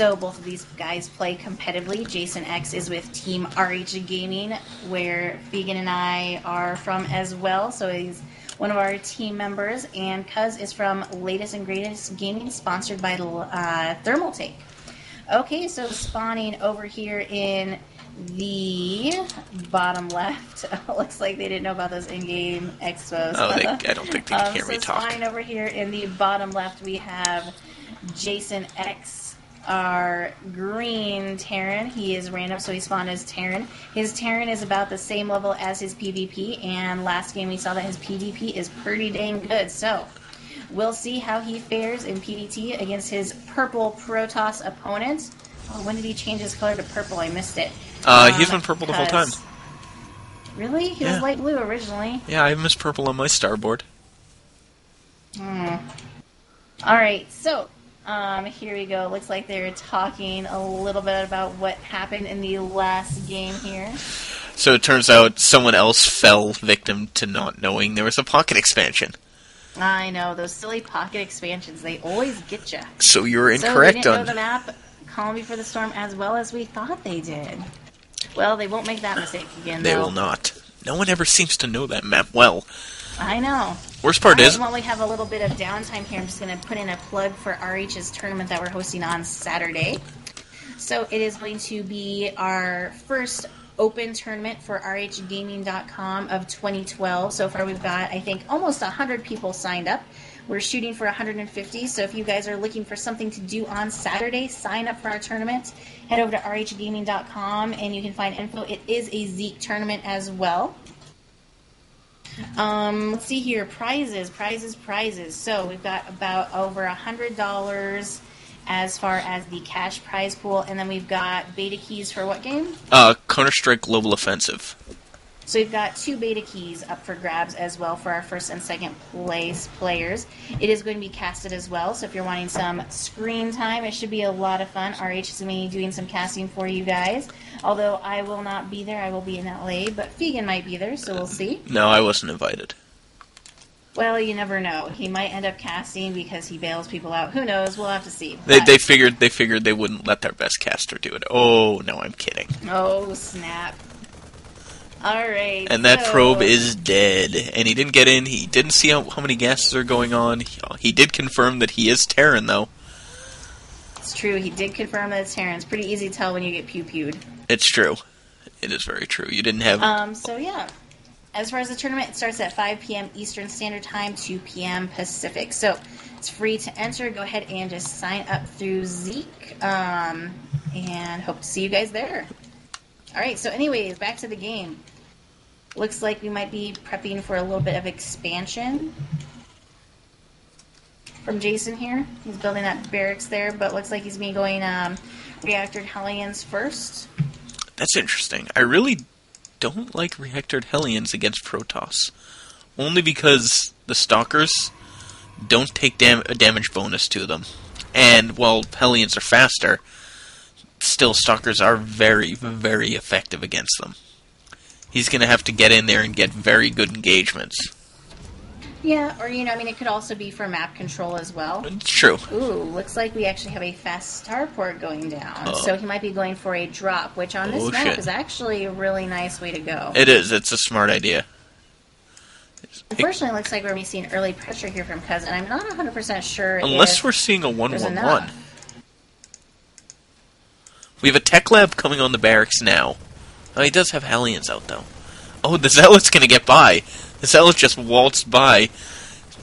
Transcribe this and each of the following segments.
So both of these guys play competitively. JasonX is with Team RH Gaming, where Vegan and I are from as well. So he's one of our team members. And Cuhz is from Latest and Greatest Gaming, sponsored by Thermal Take. Okay, so spawning over here in the bottom left. Looks like they didn't know about those in-game expos. Oh, I don't think they can hear me talk. Spawning over here in the bottom left, we have JasonX, our green Terran. He is random, so he spawned as Terran. His Terran is about the same level as his PvP, and last game we saw that his PvP is pretty dang good. So we'll see how he fares in PvT against his purple Protoss opponent. Oh, when did he change his color to purple? I missed it. He's been purple the whole time. Really? He was light blue originally. Yeah, I missed purple on my starboard. Alright, so here we go. Looks like they're talking a little bit about what happened in the last game here. So it turns out someone else fell victim to not knowing there was a pocket expansion. I know, those silly pocket expansions, they always get you. So you were incorrect so they didn't know the map Calm Before the Storm as well as we thought they did. Well, they won't make that mistake again, They though. will not. No one ever seems to know that map well. I know. Worst part is... While we have a little bit of downtime here, I'm just going to put in a plug for RH's tournament that we're hosting on Saturday. So it is going to be our first open tournament for rhgaming.com of 2012. So far we've got, I think, almost 100 people signed up. We're shooting for 150, so if you guys are looking for something to do on Saturday, sign up for our tournament. Head over to rhgaming.com and you can find info. It is a Zeke tournament as well. Let's see here. Prizes. So we've got about over $100 as far as the cash prize pool, and then we've got beta keys for what game? Counter-Strike Global Offensive. So we've got 2 beta keys up for grabs as well for our first and second place players. It is going to be casted as well, so if you're wanting some screen time, it should be a lot of fun. RH is going to be doing some casting for you guys. Although I will not be there, I will be in LA, but Vegan might be there, so we'll see. No, I wasn't invited. Well, you never know. He might end up casting because he bails people out. Who knows? We'll have to see. They figured they wouldn't let their best caster do it. Oh, no, I'm kidding. Oh, snap. Alright. And that probe is dead. And he didn't get in. He didn't see how many gases are going on. He did confirm that he is Terran, though. It's true. He did confirm that it's Terran. It's pretty easy to tell when you get pew-pewed. It's true. It is very true. You didn't have... So, yeah. As far as the tournament, it starts at 5 p.m. Eastern Standard Time, 2 p.m. Pacific. So, it's free to enter. Go ahead and just sign up through Zeke. And hope to see you guys there. Alright, so anyways, back to the game. Looks like we might be prepping for a little bit of expansion from Jason here. He's building that barracks there, but looks like he's going to be going reactored Hellions first. That's interesting. I really don't like reactored Hellions against Protoss. Only because the Stalkers don't take a damage bonus to them. And while Hellions are faster, still Stalkers are very, very effective against them. He's going to have to get in there and get very good engagements. Yeah, or, it could also be for map control as well. It's true. Ooh, looks like we actually have a fast starport going down. So he might be going for a drop, which on this map is actually a really nice way to go. It is. It's a smart idea. Unfortunately, it looks like we're going to be seeing early pressure here from Cuhz, and I'm not 100% sure Unless we're seeing a 1-1-1. We have a tech lab coming on the barracks now. Oh, he does have Hellions out, though. Oh, the Zealot's going to get by. The Zealot just waltzed by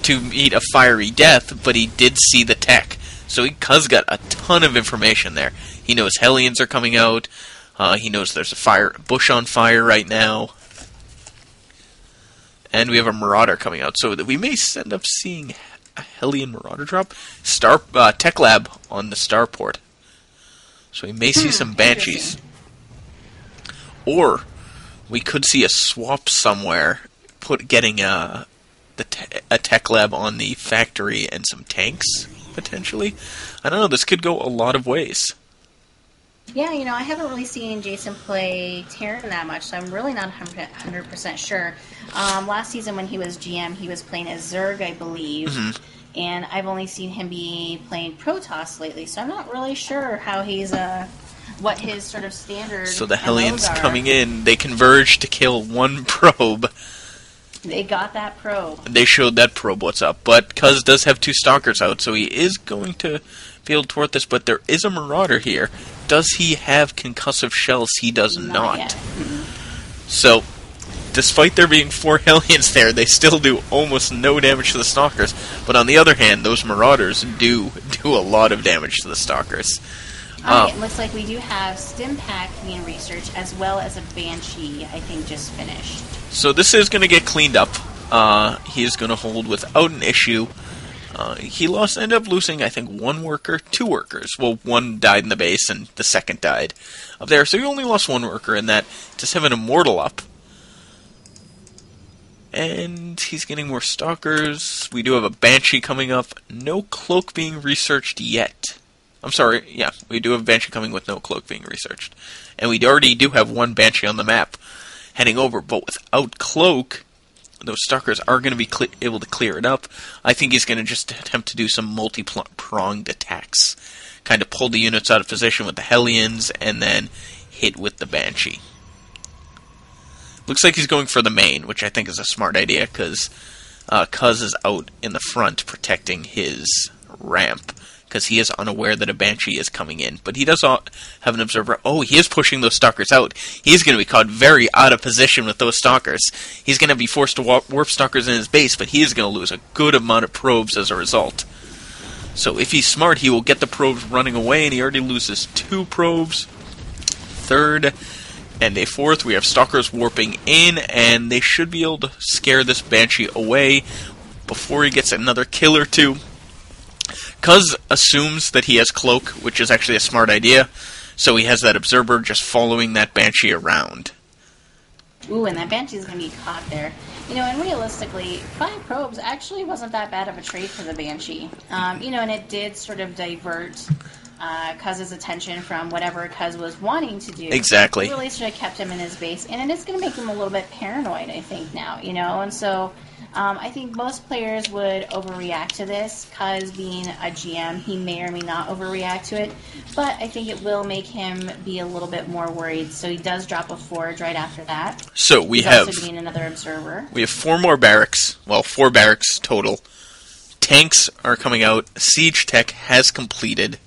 to meet a fiery death, but he did see the tech. So Cuhz got a ton of information there. He knows Hellions are coming out. He knows there's a bush on fire right now. And we have a Marauder coming out. So we may end up seeing a Hellion Marauder drop. Tech lab on the starport. So we may see some Banshees. Or we could see a swap somewhere, getting a tech lab on the factory and some tanks, potentially. I don't know, this could go a lot of ways. Yeah, I haven't really seen Jason play Terran that much, so I'm really not 100% sure. Last season when he was GM, he was playing as Zerg, I believe. Mm-hmm. and I've only seen him be playing Protoss lately, so I'm not really sure how he's what his sort of standard. So the MOs Hellions are. coming in, they converge to kill one probe. They got that probe. They showed that probe what's up, but Cuhz does have 2 Stalkers out, so he is going to be able to thwart this, but there is a Marauder here. Does he have concussive shells? He does not. Yet. So, despite there being 4 Hellions there, they still do almost no damage to the Stalkers. But on the other hand, those Marauders do a lot of damage to the Stalkers. Alright, it looks like we do have Stimpack being researched, as well as a Banshee, I think, just finished. So this is going to get cleaned up. He is going to hold without an issue. He ended up losing, I think, 1 worker, 2 workers. Well, 1 died in the base, and the second died up there. So he only lost 1 worker in that. Just have an Immortal up. And he's getting more Stalkers. We do have a Banshee coming up. No Cloak being researched yet. I'm sorry, yeah, we do have Banshee coming with no Cloak being researched. And we already do have 1 Banshee on the map heading over, but without Cloak, those Stalkers are going to be able to clear it up. I think he's going to just attempt to do some multi-pronged attacks. Kind of pull the units out of position with the Hellions, and then hit with the Banshee. Looks like he's going for the main, which I think is a smart idea, because Cuhz is out in the front protecting his ramp, because he is unaware that a Banshee is coming in. But he does have an observer. Oh, he is pushing those Stalkers out. He's going to be caught very out of position with those Stalkers. He's going to be forced to warp Stalkers in his base, but he is going to lose a good amount of probes as a result. So if he's smart, he will get the probes running away, and he already loses 2 probes. 3rd and a 4th, we have Stalkers warping in, and they should be able to scare this Banshee away before he gets another kill or 2. Cuhz assumes that he has Cloak, which is actually a smart idea, so he has that Observer just following that Banshee around. Ooh, and that Banshee's going to be caught there. You know, and realistically, 5 probes actually wasn't that bad of a trade for the Banshee. You know, and it did sort of divert Cuhz's attention from whatever Cuhz was wanting to do. Exactly. It really should have kept him in his base, and it is going to make him a little bit paranoid, I think, now, you know, and so I think most players would overreact to this. Cuhz being a GM, he may or may not overreact to it, but I think it will make him be a little bit more worried. So he does drop a Forge right after that. So He's also getting another Observer. We have 4 more barracks. Well, 4 barracks total. Tanks are coming out. Siege Tech has completed.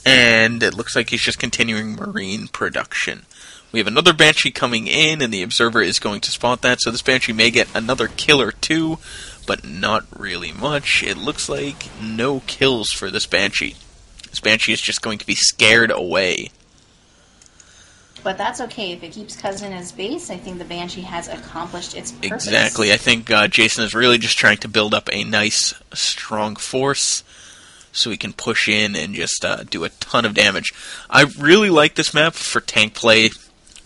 And it looks like he's just continuing Marine production. We have another Banshee coming in, and the Observer is going to spot that, so this Banshee may get another kill or 2, but not really much. It looks like no kills for this Banshee. This Banshee is just going to be scared away. But that's okay. If it keeps Cuhz in his base, I think the Banshee has accomplished its purpose. Exactly. I think Jason is really just trying to build up a nice, strong force, so he can push in and just do a ton of damage. I really like this map for tank play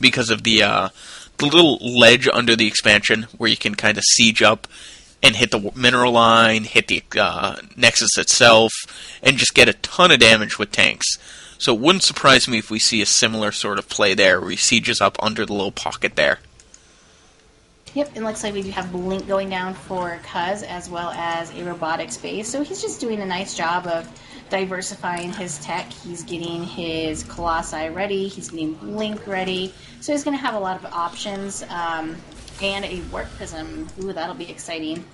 because of the little ledge under the expansion where you can kind of siege up and hit the mineral line, hit the Nexus itself, and just get a ton of damage with tanks. So it wouldn't surprise me if we see a similar sort of play there, where he sieges up under the little pocket there. Yep, it looks like we do have Blink going down for Cuhz, as well as a robotics base. So he's just doing a nice job of diversifying his tech. He's getting his Colossi ready. He's getting Blink ready. So he's going to have a lot of options. And a Warp Prism. Ooh, that'll be exciting.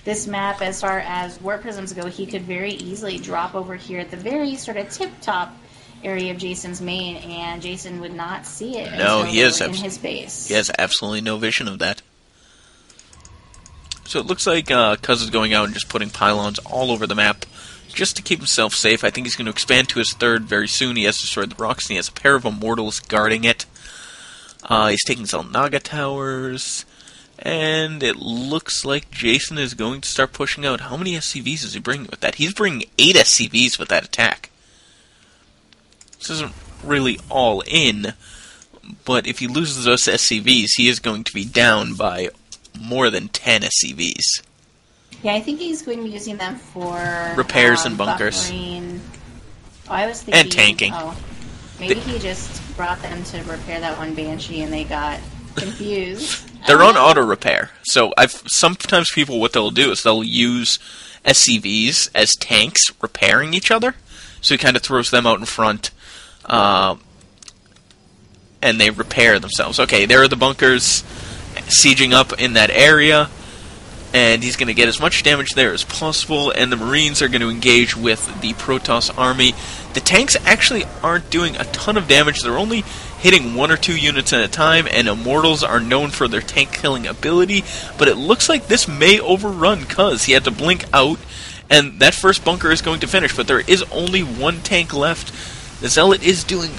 This map, as far as Warp Prisms go, he could very easily drop over here at the very sort of tip-top area of Jason's main, and Jason would not see it. No, he is in his base. He has absolutely no vision of that. So it looks like Cuhz is going out and just putting pylons all over the map just to keep himself safe. I think he's going to expand to his 3rd very soon. He has destroyed the rocks, and he has a pair of Immortals guarding it. He's taking Zelnaga towers, and it looks like Jason is going to start pushing out. How many SCVs is he bringing with that? He's bringing 8 SCVs with that attack. This isn't really all in, but if he loses those SCVs, he is going to be down by more than 10 SCVs. Yeah, I think he's going to be using them for repairs and bunkers. Buffering. Oh, I was thinking, and tanking. Oh, maybe he just brought them to repair that one Banshee and they got confused. They're on auto repair. So sometimes people, what they'll do is they'll use SCVs as tanks repairing each other. So he kind of throws them out in front, and they repair themselves. Okay, there are the bunkers sieging up in that area, and he's going to get as much damage there as possible, and the Marines are going to engage with the Protoss army. The tanks actually aren't doing a ton of damage. They're only hitting 1 or 2 units at a time, and Immortals are known for their tank-killing ability, but it looks like this may overrun Cuhz. He had to blink out, and that first bunker is going to finish, but there is only 1 tank left. The Zealot is doing...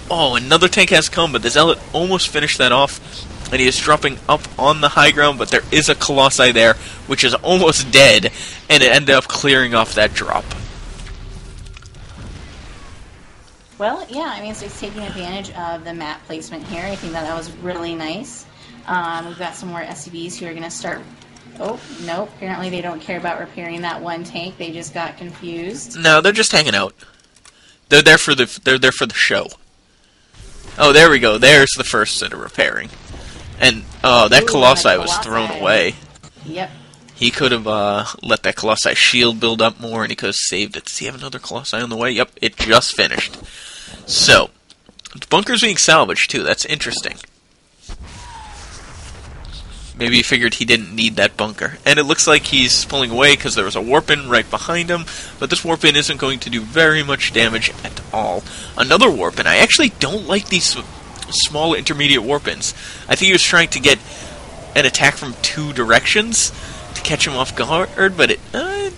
Oh, another tank has come, but the Zealot almost finished that off, and he is dropping up on the high ground, but there is a Colossi there, which is almost dead, and it ended up clearing off that drop. Well, yeah, I mean, so he's taking advantage of the map placement here. I think that was really nice. We've got some more SCVs who are going to start... Oh, no, apparently they don't care about repairing that 1 tank. They just got confused. No, they're just hanging out. They're there for the show. Oh, there we go. There's the first set of repairing. And, that Colossi was thrown away. Yep. He could have let that Colossi shield build up more, and he could have saved it. Does he have another Colossi on the way? Yep, it just finished. So, the bunker's being salvaged, too. That's interesting. Maybe he figured he didn't need that bunker. And it looks like he's pulling away because there was a warp-in right behind him, but this warp-in isn't going to do very much damage at all. Another warp-in. I actually don't like these small intermediate warp-ins. I think he was trying to get an attack from 2 directions to catch him off guard, but it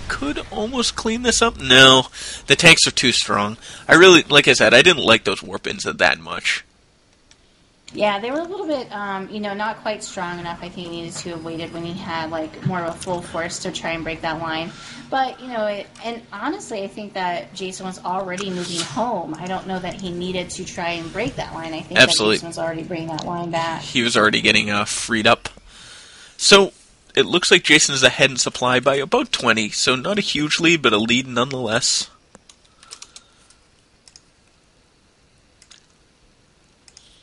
could almost clean this up. No, the tanks are too strong. I really, like I said, I didn't like those warp-ins that much. Yeah, they were a little bit, not quite strong enough. I think he needed to have waited when he had, more of a full force to try and break that line. But, and honestly, I think that Jason was already moving home. I don't know that he needed to try and break that line. I think Absolutely. That Jason was already bringing that line back. He was already getting freed up. So, it looks like Jason is ahead in supply by about 20, so not a huge lead, but a lead nonetheless.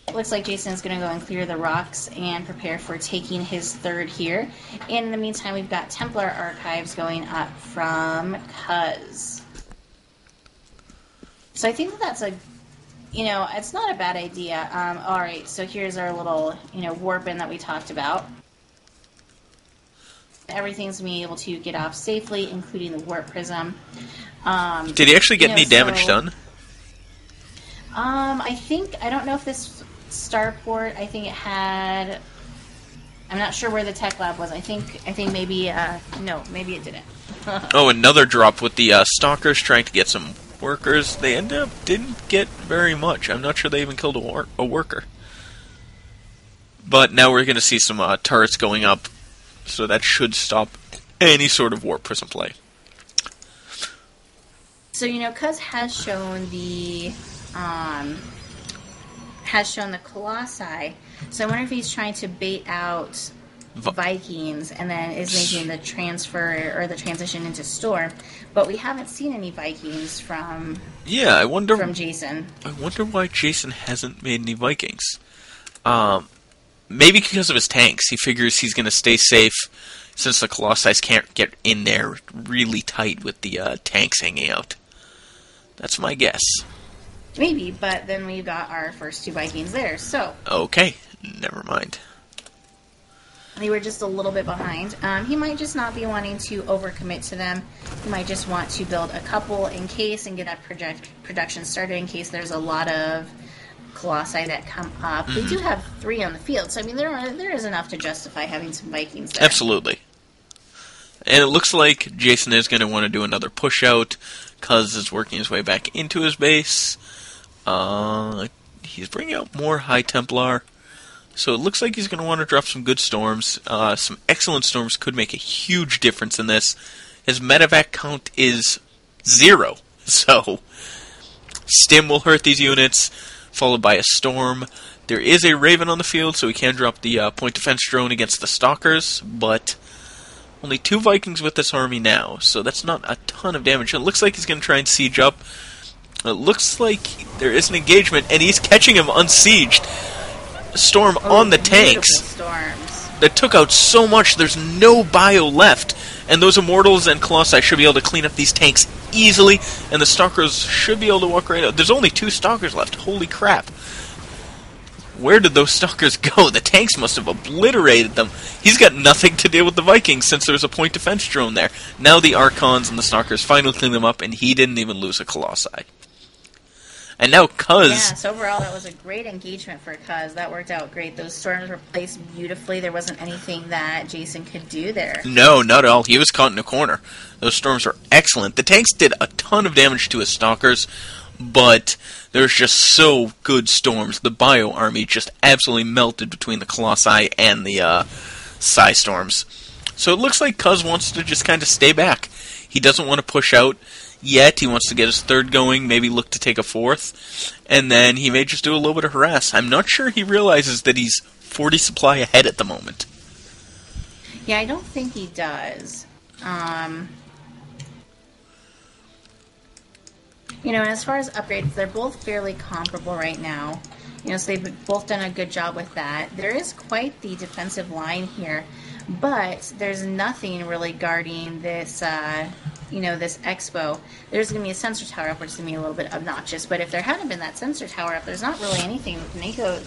It looks like Jason's going to go and clear the rocks and prepare for taking his 3rd here. And in the meantime, we've got Templar Archives going up from Cuhz. So I think that's it's not a bad idea. Alright, so here's our little, warp-in that we talked about. Everything's going to be able to get off safely, including the warp prism. Did he actually get any damage done? I don't know if this starport, I think it had... I'm not sure where the tech lab was. I think maybe, no, maybe it didn't. Oh, another drop with the Stalkers trying to get some workers. They didn't get very much. I'm not sure they even killed a worker. But now we're going to see some turrets going up, so that should stop any sort of warp prism play. So, Cuhz has shown the Colossi. So I wonder if he's trying to bait out Vikings and then is making the transfer or the transition into Storm. But we haven't seen any Vikings from Jason. I wonder why Jason hasn't made any Vikings. Maybe because of his tanks. He figures he's going to stay safe since the Colossi can't get in there really tight with the tanks hanging out. That's my guess. Maybe, but then we got our first 2 Vikings there, so... Okay, never mind. They were just a little bit behind. He might just not be wanting to overcommit to them. He might just want to build a couple in case and get that production started in case there's a lot of Colossi that come up. Mm-hmm. We do have 3 on the field, so I mean there is enough to justify having some Vikings there. Absolutely. And it looks like Jason is going to want to do another push-out. Cuhz is working his way back into his base. He's bringing out more High Templar. So it looks like he's going to want to drop some good storms. Some excellent storms could make a huge difference in this. His medevac count is 0. So Stim will hurt these units, followed by a storm. There is a Raven on the field, so he can drop the point defense drone against the Stalkers, but only 2 Vikings with this army now, so that's not a ton of damage. It looks like he's going to try and siege up. It looks like there is an engagement, and he's catching him unsieged. storm on the tanks Storms. that took out so much. There's no bio left, and those Immortals and Colossi should be able to clean up these tanks easily, and the Stalkers should be able to walk right out. There's only 2 Stalkers left. Holy crap. Where did those Stalkers go? The tanks must have obliterated them. He's got nothing to deal with the Vikings since there was a point defense drone there. Now the Archons and the Stalkers finally clean them up, and he didn't even lose a Colossi. And now Cuhz... Yeah, so overall that was a great engagement for Cuhz. That worked out great. Those storms were placed beautifully. There wasn't anything that Jason could do there. No, not at all. He was caught in a corner. Those storms were excellent. The tanks did a ton of damage to his Stalkers, but there's just so good storms. The Bio Army just absolutely melted between the Colossi and the Psy Storms. So it looks like Cuhz wants to just kind of stay back. He doesn't want to push out yet. He wants to get his 3rd going, maybe look to take a 4th, and then he may just do a little bit of harass. I'm not sure he realizes that he's 40 supply ahead at the moment. Yeah, I don't think he does. You know, and as far as upgrades, they're both fairly comparable right now. You know, so they've both done a good job with that. There is quite the defensive line here, but there's nothing really guarding this, you know, this expo. There's going to be a sensor tower up, which is going to be a little bit obnoxious, but if there hadn't been that sensor tower up, there's not really anything.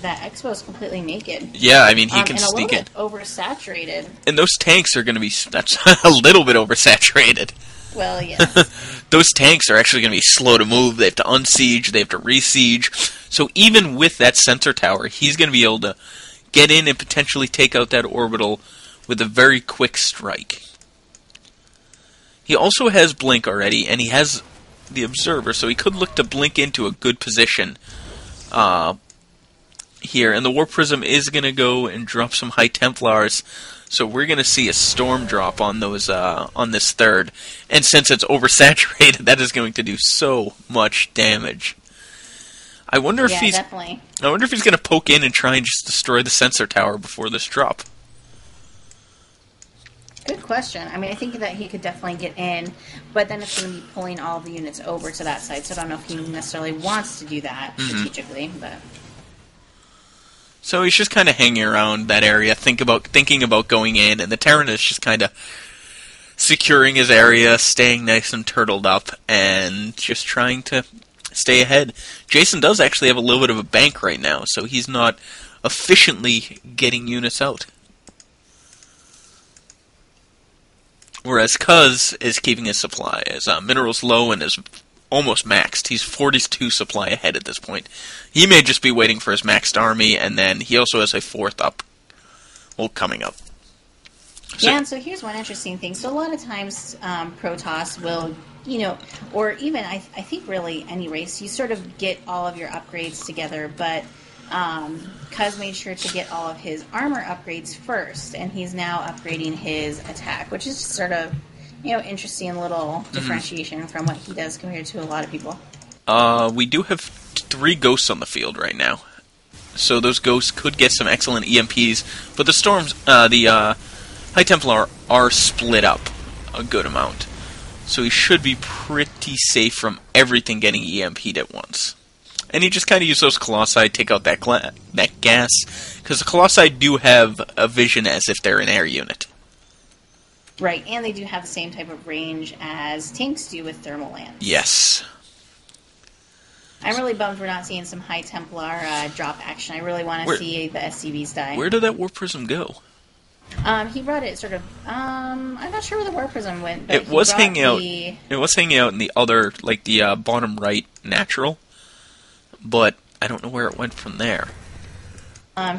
That expo is completely naked. Yeah, I mean, he can sneak in. And a little bit oversaturated. And those tanks are going to be... That's a little bit oversaturated. Well, yeah. Those tanks are actually going to be slow to move. They have to unsiege. They have to re-siege. So even with that sensor tower, he's going to be able to get in and potentially take out that orbital with a very quick strike. He also has Blink already, and he has the Observer, so he could look to blink into a good position here. And the Warp Prism is going to go and drop some High Templars. So we're going to see a storm drop on those on this 3rd, and since it's oversaturated, that is going to do so much damage. I wonder if he's definitely. I wonder if he's going to poke in and try and just destroy the sensor tower before this drop. Good question. I mean, I think that he could definitely get in, but then it's going to be pulling all of the units over to that side. So I don't know if he necessarily wants to do that strategically, but. So he's just kind of hanging around that area, thinking about going in, and the Terran is just kind of securing his area, staying nice and turtled up, and just trying to stay ahead. Jason does actually have a little bit of a bank right now, so he's not efficiently getting units out. Whereas Cuhz is keeping his supply. His minerals low and is almost maxed. He's 42 supply ahead at this point. He may just be waiting for his maxed army, and then he also has a 4th up. Well, coming up. So, yeah, and so here's one interesting thing. So a lot of times Protoss will, you know, or even I think really any race, you sort of get all of your upgrades together, but Cuhz made sure to get all of his armor upgrades first, and he's now upgrading his attack, which is just sort of, you know, interesting little differentiation from what he does compared to a lot of people. We do have 3 ghosts on the field right now. So those ghosts could get some excellent EMPs, but the storms, the High Templar are split up a good amount. So he should be pretty safe from everything getting EMP'd at once. And you just kind of use those Colossi, take out that gas, because the Colossi do have a vision as if they're an air unit. Right, and they do have the same type of range as tanks do with thermal lands. Yes. I'm really bummed we're not seeing some High Templar drop action. I really want to see the SCVs die. Where did that Warp Prism go? He brought it sort of. I'm not sure where the Warp Prism went. But it was hanging out. It was hanging out in the other, like the bottom right natural, but I don't know where it went from there.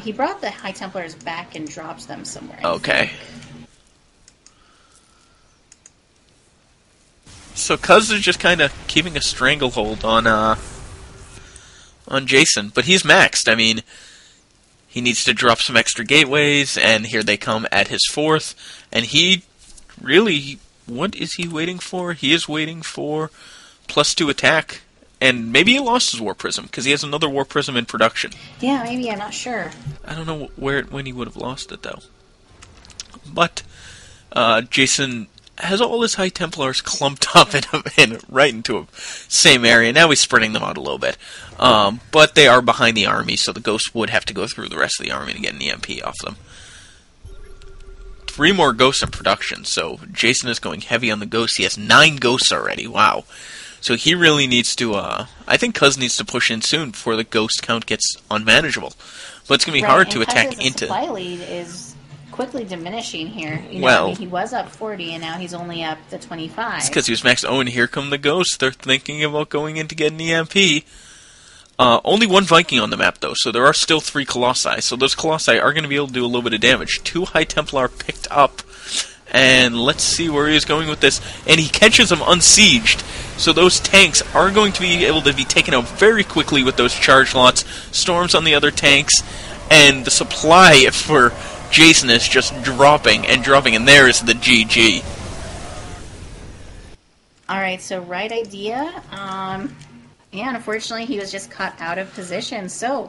He brought the High Templars back and dropped them somewhere. Okay. So Cuhz is just kind of keeping a stranglehold on Jason, but he's maxed. I mean, he needs to drop some extra gateways, and here they come at his 4th, and he really, what is he waiting for? He is waiting for +2 attack, and maybe he lost his Warp Prism, because he has another Warp Prism in production. Yeah, maybe, I'm not sure. I don't know when he would have lost it, though. But Jason has all his High Templars clumped up right into a same area. Now he's spreading them out a little bit. But they are behind the army, so the Ghost would have to go through the rest of the army to get an EMP off them. 3 more Ghosts in production, so Jason is going heavy on the Ghosts. He has 9 Ghosts already, wow. So he really needs to, I think Cuhz needs to push in soon before the Ghost count gets unmanageable. But it's going to be hard to attack into... supply lead is quickly diminishing here. Well, I mean, he was up 40, and now he's only up to 25. It's because he was maxed. Oh, and here come the Ghosts. They're thinking about going in to get an EMP. Only 1 Viking on the map, though, so there are still 3 Colossi. So those Colossi are going to be able to do a little bit of damage. 2 High Templar picked up, and let's see where he is going with this. And he catches them unsieged, so those tanks are going to be able to be taken out very quickly with those charge lots. Storms on the other tanks, and the supply for Jason is just dropping, and there is the GG. Alright, so right idea. Yeah, unfortunately, he was just caught out of position. So,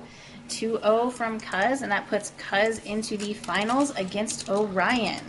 2-0 from Cuhz, and that puts Cuhz into the finals against Orion.